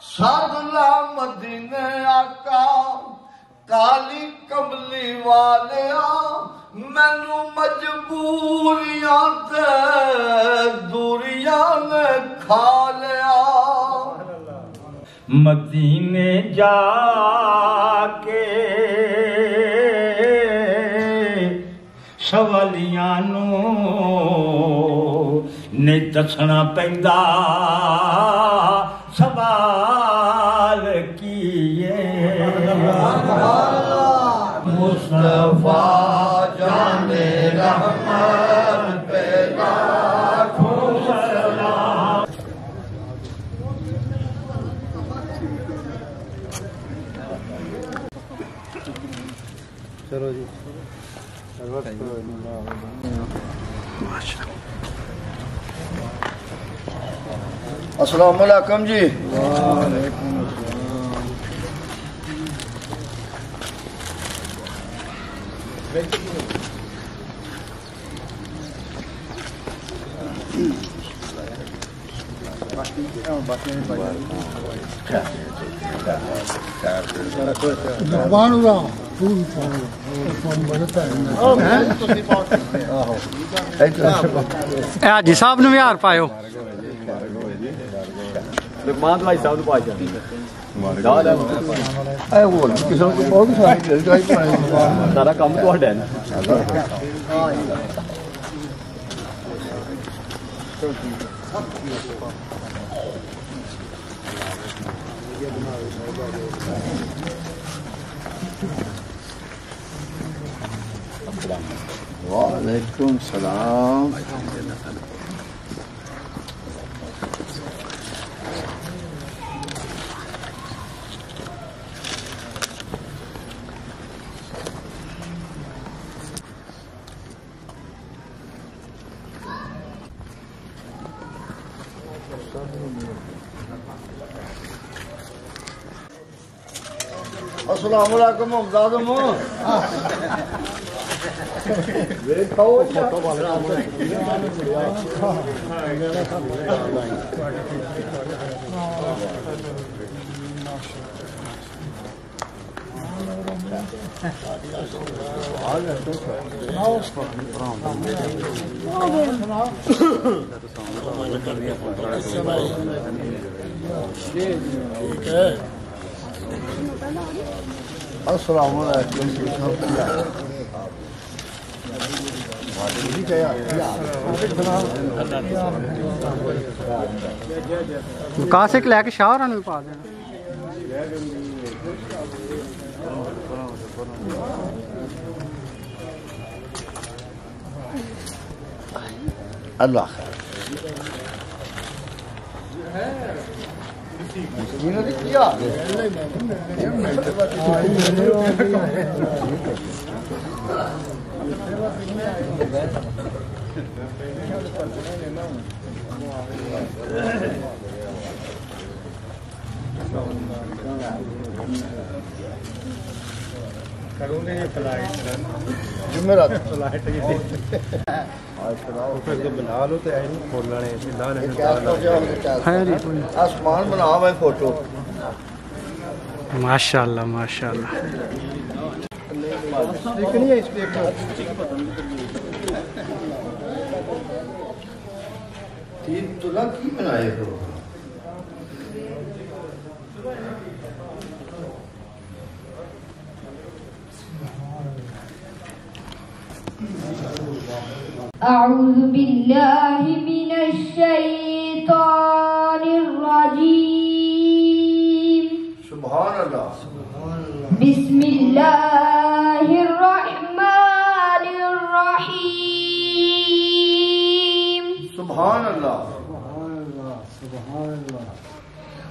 سادلا مدینے آقا کالی کملی والیا مینو مجبوریاں تے دوریاں نے کھا لیا مدینے جا کے سوالیاں نو نے دسنا پیندا سوال کیے مصطفیٰ جان رحمت پہ لاکھوں سلام چلو جی السلام علیکم جی وعلیکم حاجی صاحب نو یار پایو لقمان بھائی صاحب نو پائی جاندی سارا کام تہاڈا ہے نا وعلیکم السلام السلام علیکم محمد السلام علیکم کاسک لے کے شاہ ہوراں نوں پا دینا اللہ خیر کیا جمعرات آسمان بنا میں فوٹو ماشاء اللہ ماشاء اللہ تلا کی بنائے ہو أعوذ بالله من الشيطان الرجيم سبحان اللہ بسم الله الرحمن الرحيم سبحان اللہ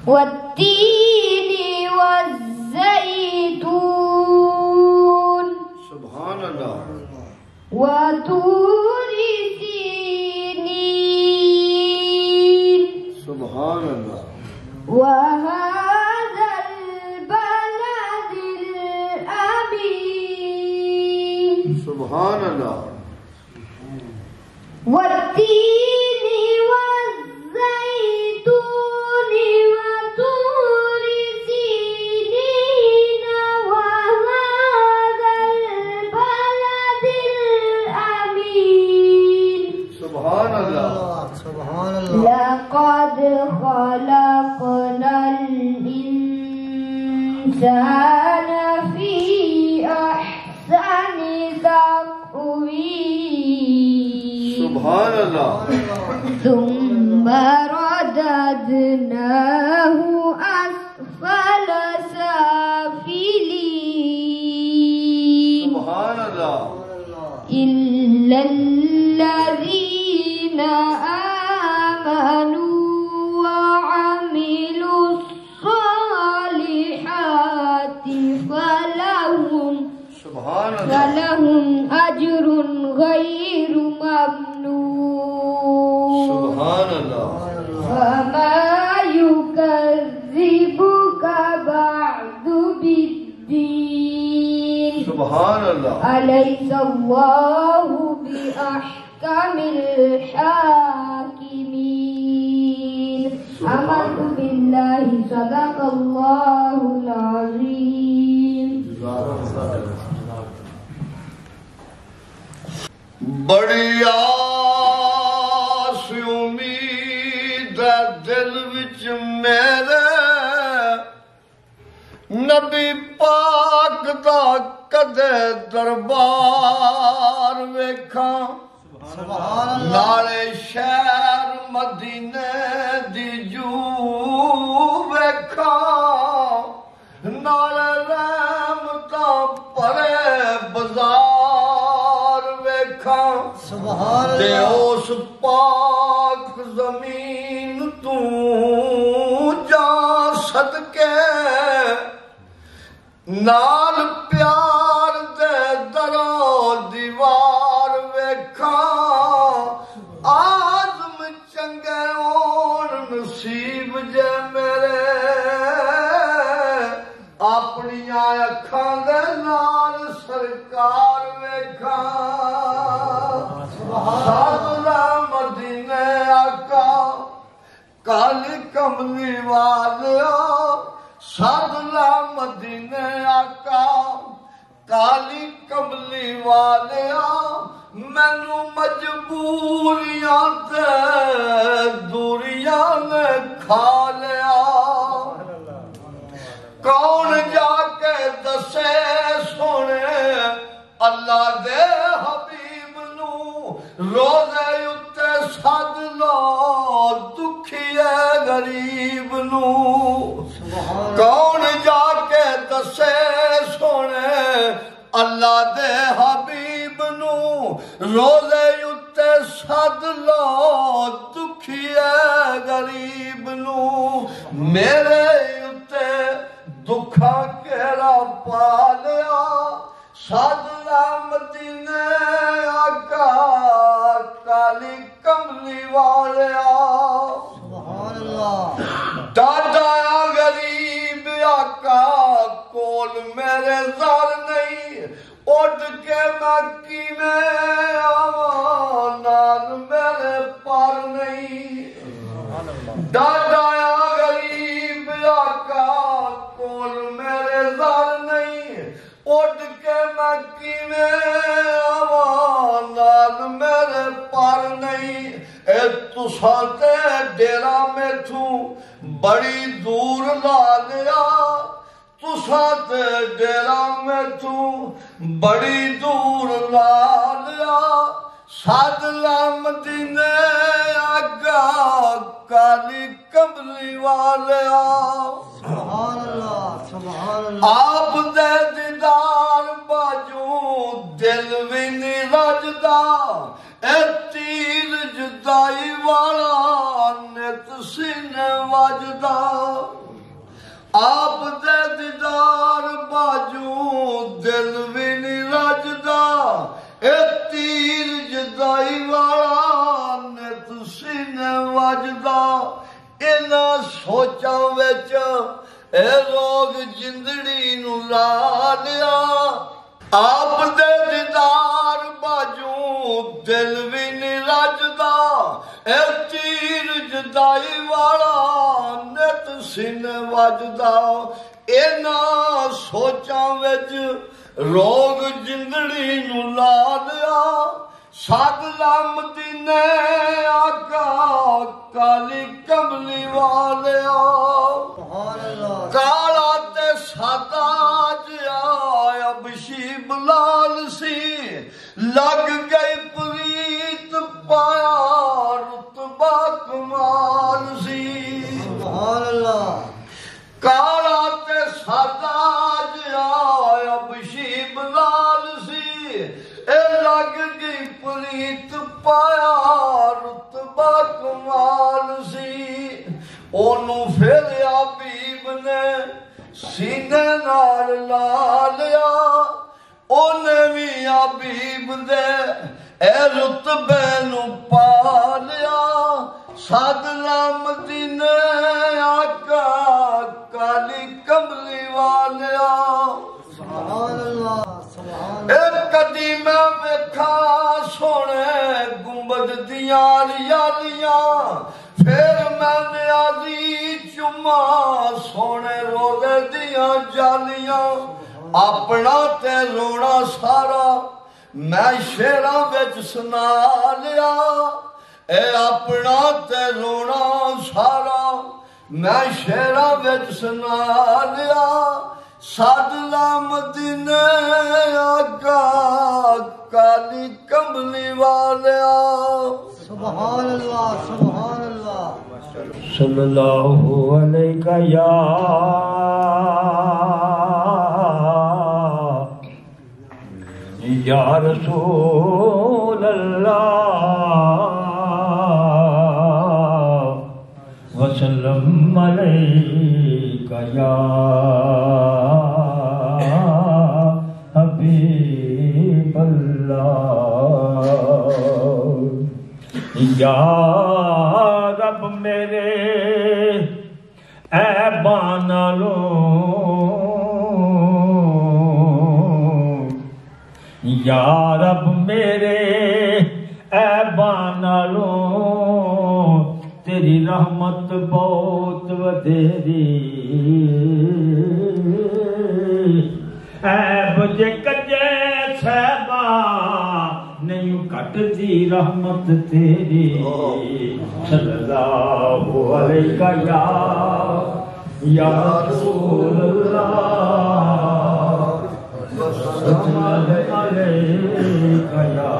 والتين والزيتون سبحان اللہ وطور سينين سبحان اللہ وهذا البلد الأمين سبحان اللہ والتين والزيتون وطور الإنسان في أحسن تقويم سبحان اللہ ثم رددناه أسفل سافلين سبحان اللہ إلا الذين آمنوا وعملوا الصالحات سبحان اللہ فلهم أجر غير ممنون سبحان اللہ وما يكذبك بعد بالدين سبحان اللہ أليس الله بأحكم الحاكمين آمنت بالله صدق الله العظيم بڑی آس امید ہے دل وچ میرے نبی پاک دا کدے دربار ویکھاں نالے شہر مدینے دی جو ویکھاں نالے رحمتاں پرے بازار ویکھاں تے اس پاک زمین تو جا صدقے نال پیار دے درو دیوار ویکھاں آزم چنگے ہون نصیب جے میرے اپنی اکھاں دے نال سرکار ویکھاں سادلہ مدینے آقا کالی کملی والیا سادلہ مدینے آقا کالی کملی والیا مینو مجبوریاں تے دوریاں نے کھا لیا کون جا کے دسے سونے اللہ دے حبیب نو روزے اتے سد لو دکھیے غریب نو کون جا کے دسے سونے اللہ دے حبیب نو روزے اتے سد لو دکھیے غریب نو میرے اتے دکھا کیڑا پالیا سادلہ مدینے آقا کالی کملی والیا دادا غریب آقا کول میرے زار نہیں اٹھ کے میں کیویں آواں نال میرے پر نہیں دادا غریب آقا کول میرے زار نہیں اٹھ کے میں کیویں آواں نال میرے پر نہیں اے تساں تے ڈیرا میتھوں بڑی دور لا لیا تساں تے ڈیرا میتھوں بڑی دور لا لیا سادلہ مدینے آقا کالی کملی والیا آپ دے دیدار باجوں دل بھی نہیں رجدا اے تیر جدائی والا نت سینے وجدا آپ دے دیدار باجوں دل بھی نہیں رجدا اے تیر جدائی والا نت سینے وجدا اینا سوچا وچ اے لوگ جندڑی نو لا لیا آپ دے دیدار باجوں دل بھی نہیں رجدا اے تیر جدائی والا نت سینے وجدا اینا سوچا وچ روگ جندڑی نو لا لیا سادلہ مدینے آقا کالی کملی والیا کالا تے سادلہ کالا تے سادا جیا بشیب لال سی اے لگ گئی پلیت پایا رتبہ کمال سی اونوں پھر حبیب نے سینے نال لا لیا اونے بھی حبیب دے اے رتبے نو پا لیا سادلا مدینے آقا کالی کملی والیا سبحان اللہ سبحان اللہ کدی میں ویکھا سونے گنبد دیاں ریالیاں پھر میں نیازی چما سونے روزے دیاں جالیاں اپنا تے رونا سارا میں شیراں وچ سنا لیا اے اپنا تے رونا سارا میں شیراں وچ سنا لیا سادلا مدینے آقا کالی کملی والیا سبحان اللہ سبحان اللہ صلی اللہ علیہ یا رسول اللہ وسلم علیکہ یا حبیب اللہ یا رب میرے عیباں نالوں یا رب میرے عیباں نالوں تیری رحمت بہت ودھیری عیب جے کجے صحبہ نہیں کٹتی رحمت تیری صلی اللہ علیہ یا رسول اللہ صلی اللہ علیہ یا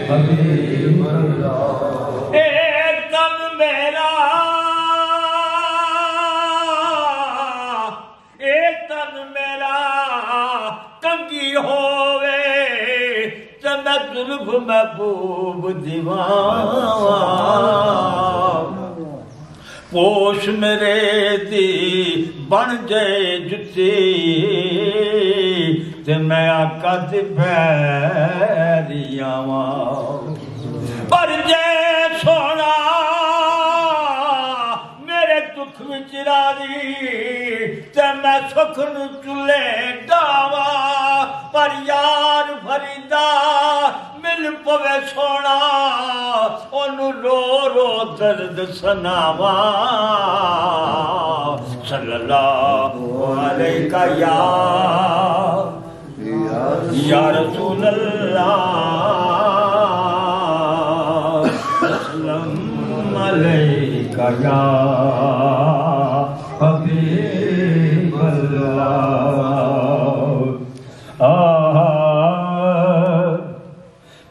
حبیب اللہ اے تن میرا تنگی ہووے میں زلف محبوب دیوان پوش میرے دی بن جائے جتی تے میں آقا دی پیری آواں پر جے سونا میرے دکھ وچ راری تے میں سکھ نو چلے ڈاواں پر یار فریدا مل پوے سونا اونوں رو رو درد سناواں صلی اللہ علیہ یا رسول اللہ وسلم علیہ یا حبیب اللہ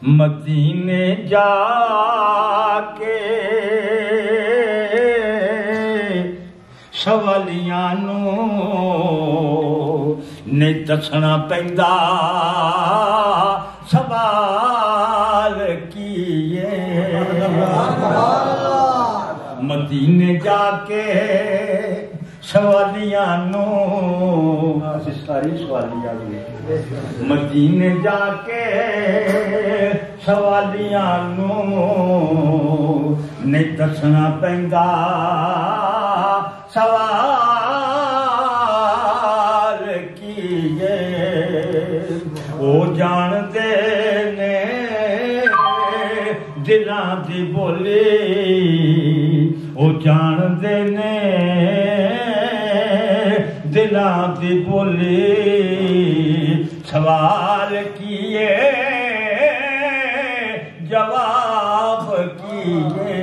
مدینے جا کے سوالیاں نوں نے دسنا پیندا سوال کیے مدینے جا کے سوالیاں نوں ساری سوالیاں مدینے جا کے سوالیاں نوں نہیں دسنا پیندا سوال کیے او جان دے نے دلاں دی بولی او جان دے نے دلاں دی بولی سوال کیے جواب کیے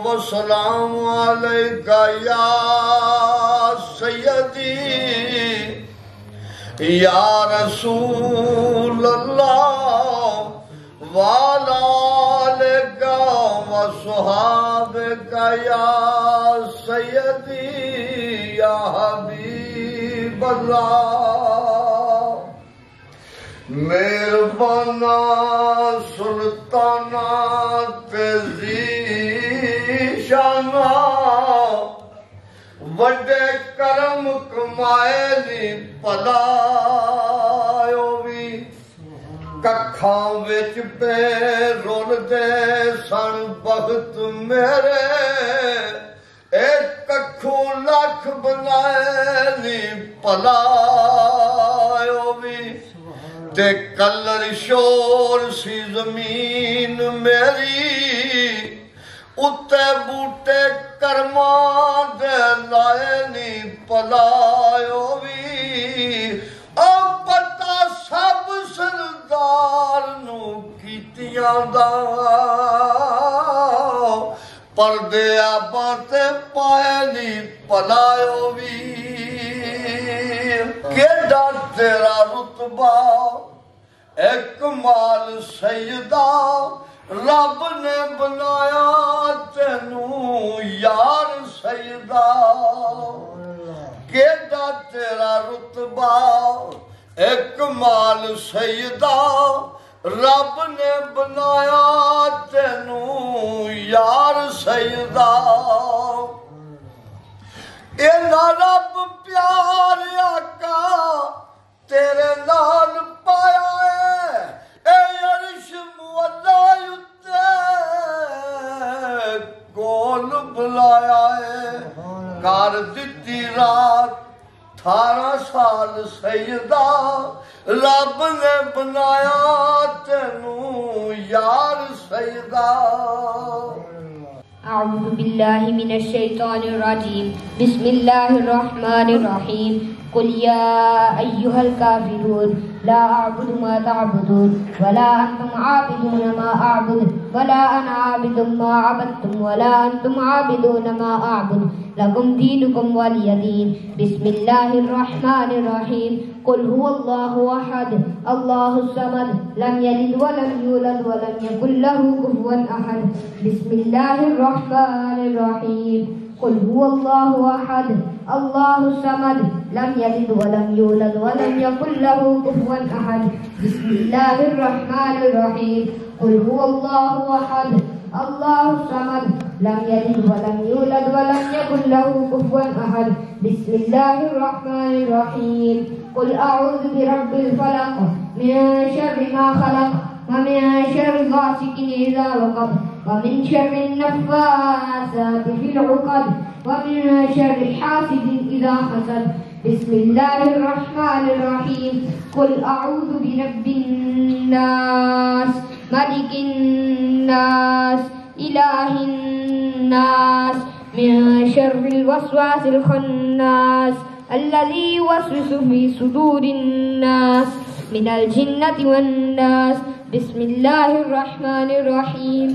السلام علیکہ یا سیدی یا رسول اللہ والا وصحابك يا سيدي يا حبيب الله مہربانا سلطانا تزیشانا وڈے کرم کمائے دی پلایو بھی ککھاں وچ پہ رول دے سن بخت میرے ایک ککھوں لکھ بنائے دی پلایو بھی تے کلر شور سی زمین میری اتے بوٹے کرماں دے لائے نی پلایو بھی پتا سب سردار نو کیتیاں دا پردے آباتے پائے نی پلایو بھی کیڑا تیرا رتبہ اے کمال سیدہ رب نے بنایا تینوں یار سیدہ کیڑا تیرا رتبہ اے کمال سیدہ رب نے بنایا تینوں یار سیدہ اے نا رب پیار آقا تیرے نال پایا ہے اے عرش مولا اتے کول بلایا ہے کار دتی رات 18 سال سیدہ رب نے بنایا تینوں یار سیدہ أعوذ بالله من الشيطان الرجيم بسم الله الرحمن الرحيم قل يا أيها الكافرون لا أعبد ما تعبدون ولا أنتم عابدون ما أعبد ولا أنا عابد ما عبدتم ولا أنتم عابدون ما أعبد لكم دينكم ولي دين بسم الله الرحمن الرحيم قل هو الله أحد الله الصمد لم يلد ولم يولد ولم يكن له كفوا أحد بسم الله الرحمن الرحيم قل هو الله أحد الله الصمد لم يلد ولم يولد ولم يكن له كفوا أحد بسم الله الرحمن الرحيم قل هو الله أحد الله الصمد لم يلد ولم يولد ولم يكن له كفوا أحد بسم الله الرحمن الرحيم قل أعوذ برب الفلق من شر ما خلق ومن شر غاسق إذا وقب ومن شر النفاثات في العقد ومن شر حاسد إذا حسد بسم الله الرحمن الرحيم قل أعوذ برب الناس ملك الناس إله الناس من شر الوسواس الخناس الذي يوسوس في صدور الناس من الجنة والناس بسم الله الرحمن الرحيم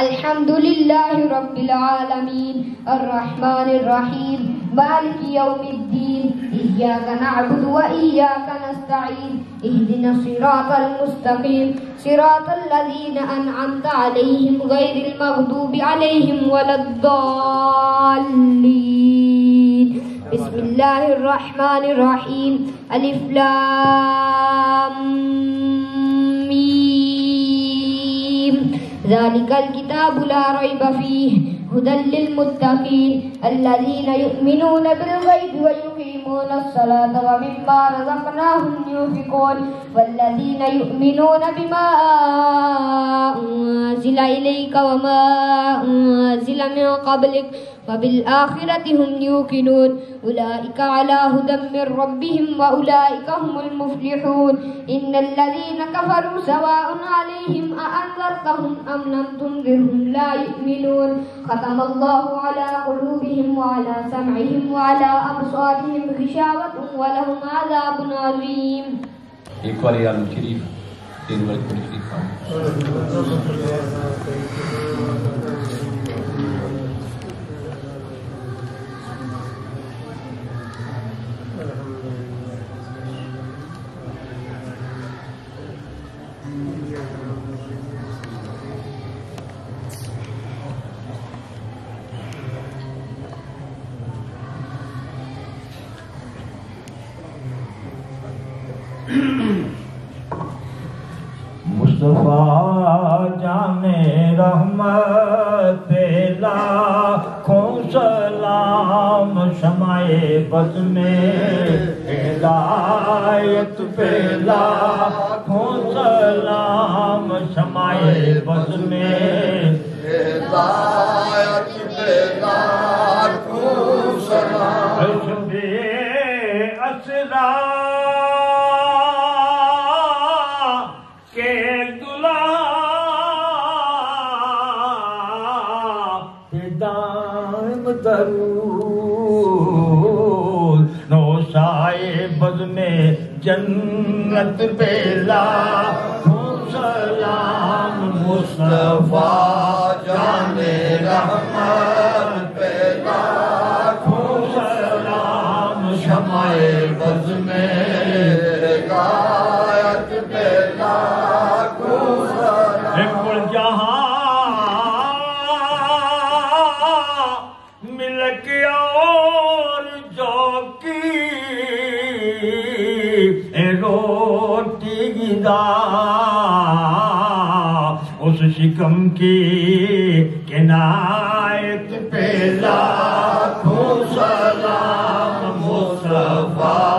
الحمد لله رب العالمين الرحمن الرحيم مالك يوم الدين إياك نعبد وإياك نستعين اهدنا الصراط المستقيم صراط الذين أنعمت عليهم غير المغضوب عليهم ولا الضالين بسم الله الرحمن الرحيم ألف لام ميم ذلك الكتاب لا ريب فيه هدى للمتقين الذين يؤمنون بالغيب ويقيمون الصلاة ومما رزقناهم ينفقون والذين يؤمنون بما أنزل إليك وما أنزل من قبلك وبالآخرة هم يوقنون أولئك على هدى من ربهم وأولئك هم المفلحون إن الذين كفروا سواء عليهم أأنذرتهم أم لم تنذرهم لا يؤمنون ختم الله على قلوبهم وعلى سمعهم وعلى أبصارهم غشاوة ولهم عذاب عظيم. ایک بار عالم شریف تین بار قرآن شریف جانے رحمت پہ لاکھوں سلام شمع بز میں ہدایت پہ لاکھوں سلام شمع بز میں ہدایت پہ لاکھوں سلام حسب اسرا کے دلہا دائم درود نوشائے بز میں جنت پہ لاکھوں سلام مصطفیٰ جانے رحمت پہ لاکھوں سلام شمع بز میں ہدایت پہ لاکھوں سلام کل جہاں ملک اور جوکی روٹی غذا اس شکم کی کنایت پہ لاکھوں سلام مصطفیٰ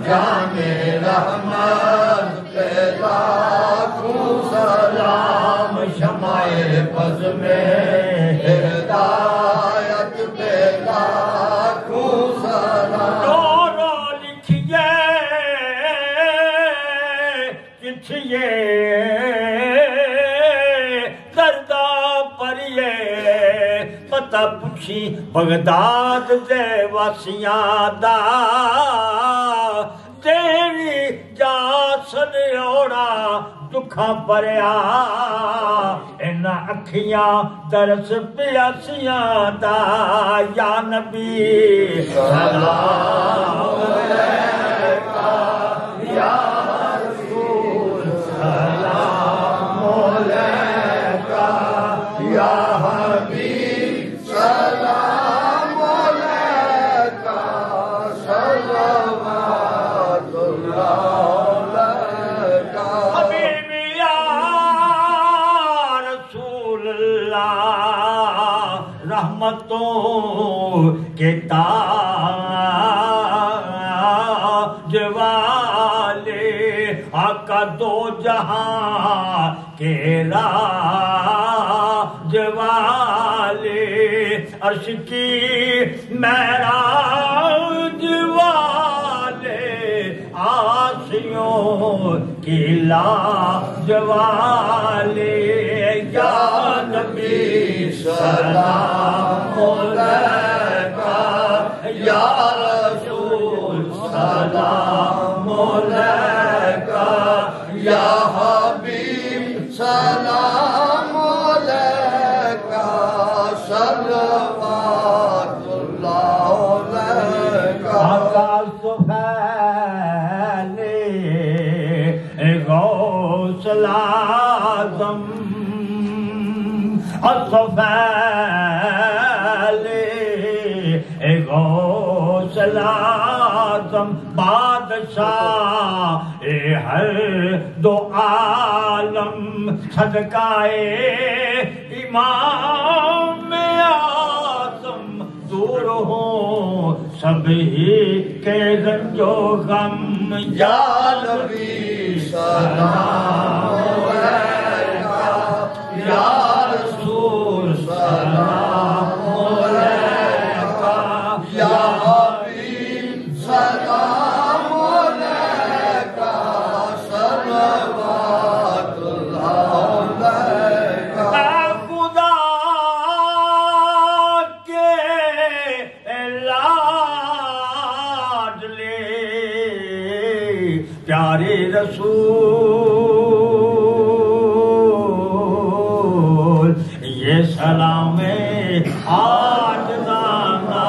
جانے رحمت پہ لاکھوں سلام شمع بز میں ہدایت پہ لاکھوں سلام رو لکھیے چٹھیے دردہ پریے پتہ پوچھی بغداد دے واسیاں دا تیری جا سنیوڑا دکھاں پریا اینا اکھیاں درس پیاسیاں دا یا نبی سلام علیکہ یا رسول سلام علیکہ یا حبیب سلام علیکہ صلوات اللہ علیکہ حبیبی یا رسول اللہ رحمتوں کے تاج والے آقا دو جہاں کے راج والے عرش کی معراج والے آسیوں کی لاج والے یا نبی سلام علیکہ یا رسول سلام علیکہ یا حبیب سلام علیکہ صلوات اللہ علیکہ آقا سفیلے غوث العظم السفیلے غوث العظم بادشاہ ہر دو عالم صدقائے امام اعظم دور ہوں سبھی کے رنج و غم یا نبی سلام علیکہ یا رسول سلام علیکہ یا حبیب سلام علیکہ صلوات اللہ علیکہ اے خدا کے لاڈلے پیارے رسول یہ سلام آج نانا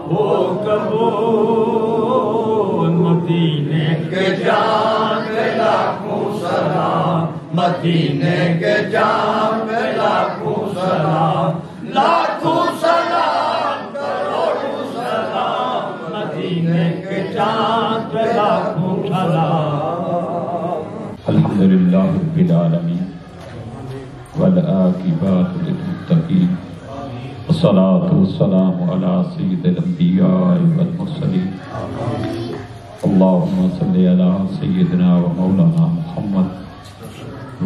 ہو قبول مدینے کے جان پہ لاکھوں سلام مدینے کے جان پہ لاکھوں سلام لاکھوں سلام کروڑوں سلام مدینے کے چاند پہ لاکھوں سلام الحمدللہ رب العالمین والعاقبات للمتقين والصلاة والسلام على سيد الأنبياء والمرسلين اللهم صل على سيدنا ومولانا محمد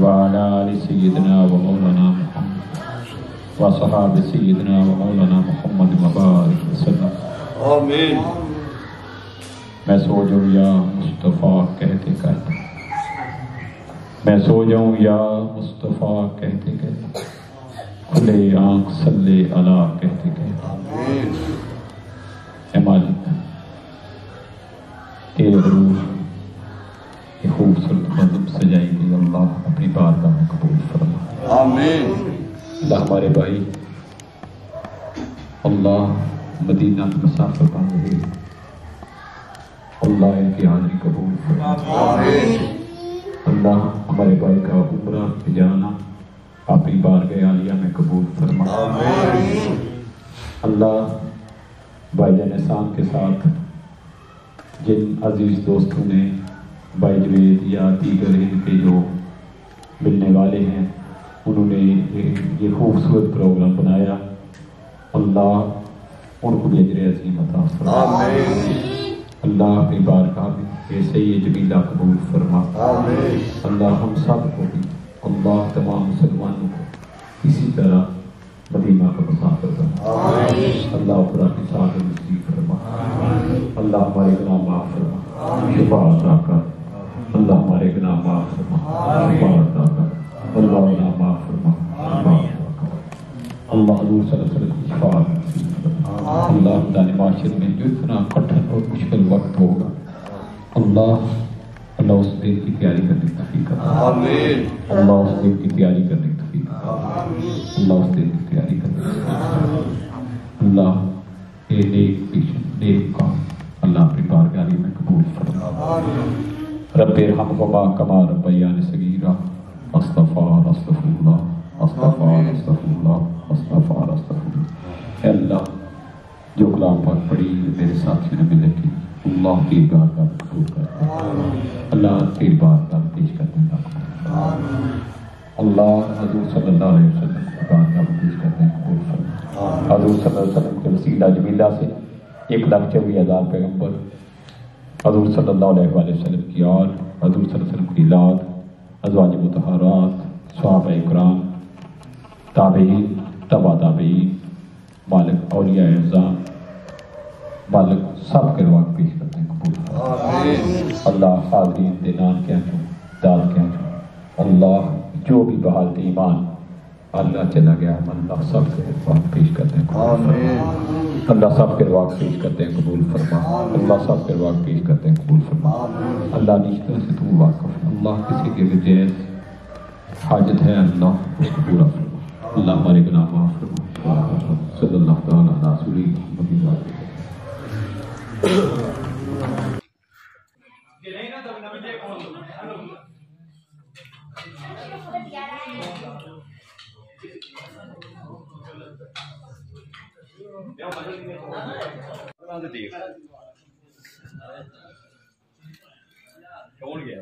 وعلى آل سيدنا ومولانا محمد وصحاب سيدنا ومولانا محمد وبارك وسلم آمین. میں سو جاؤں یا مصطفیٰ کہتے کہتے میں سو جاؤں یا مصطفیٰ کہتے کہتے کھلے آنکھ صلی علی کہتے کہتے اے مالک تیرے روح یہ خوبصورت بندم سجائی گئی اللہ اپنی بارگاہ میں قبول فرما. آمین. اللہ ہمارے بھائی اللہ مدینہ کے مسافر بن رہے اللہ ان کی حاضری قبول فرما. آمین. اللہ ہمارے بھائی کا عمرہ جانا اپنی بارگاہ عالیہ میں قبول فرما. آمین. اللہ بھائی جان احسان کے ساتھ جن عزیز دوستوں نے بھائی جوید یا دیگر ان کے جو ملنے والے ہیں انہوں نے یہ خوبصورت پروگرام بنایا اللہ ان کو بھی اجر عظیم عطا فرما. آمین. اللہ اپنی بارگاہ میں ایسے ہی جمیلہ قبول فرما. آمین. اللہ ہم سب کو بھی اللہ تمام مسلمانوں کو اسی طرح مدینہ کا مسافر بنا. آمین. اللہ اپنا حساب نصیب فرما. اللہ ہمارے گناہ معاف فرما. شفا عطا کر. اللہ ہمارے گناہ معاف فرما. شفا عطا کر. اللہ گناہ معاف فرما. شفا عطا کر. اللہ حضور صلی اللہ علیہ وسلم کی شفاعت نصیب فرما. اللہ میدان معاشر میں جو اتنا کٹھن اور مشکل وقت ہوگا اللہ اس دن کی تیاری کرنے کی توفیق عطا. آمین. اللہ اس دن کی تیاری کرنے کی توفیق عطا. اللہ اس دن کی تیاری کرنے کی توفیق عطا. اللہ یہ نیک کام اللہ اپنی بارگاہ میں قبول فرما. رب ارحمہما کما ربیانی صغیرا. استغفار استغفر اللہ استغفار استغفر اللہ استغفار استغفر اللہ. اے اللہ جو کلام پاک پڑھی میرے ساتھیوں نے ملے کی اللہ کی بارگاہ میں قبول کرتے ہیں. اللہ کی بارگاہ میں پیش کرتے ہیں. اللہ حضور صلی اللہ علیہ وسلم کی بارگاہ میں پیش کرتے ہیں قبول فرما. حضور صلی اللہ علیہ وسلم کے وسیلہ جمیلہ سے 1,24,000 پیغمبر حضور صلی اللہ علیہ وسلم کی آل حضور صلی اللہ علیہ وسلم کی اولاد ازواج مطہرات صحابہ اکرام تابعین تبع تابعین مالک اولیاء اعظام مالک سب کے رواق پیش کرتے ہیں قبول فرما. اللہ حاضرین دینان کیا چھو داد کیا چھو اللہ جو بھی بحالت ایمان اللہ چلا گیا اللہ سب کے رواق پیش کرتے ہیں قبول فرما. اللہ سب کے رواق پیش کرتے ہیں قبول فرما. اللہ سب کے رواق پیش کرتے ہیں قبول فرما. اللہ نشتہ سے تو واقف اللہ کسی کے بھی جیز حاجت ہے اللہ اس کو پورا فرما. اللہ ہمارے گناہ معاف فرما. صلی اللہ تعالیٰ علیہ وسلم. کون گیا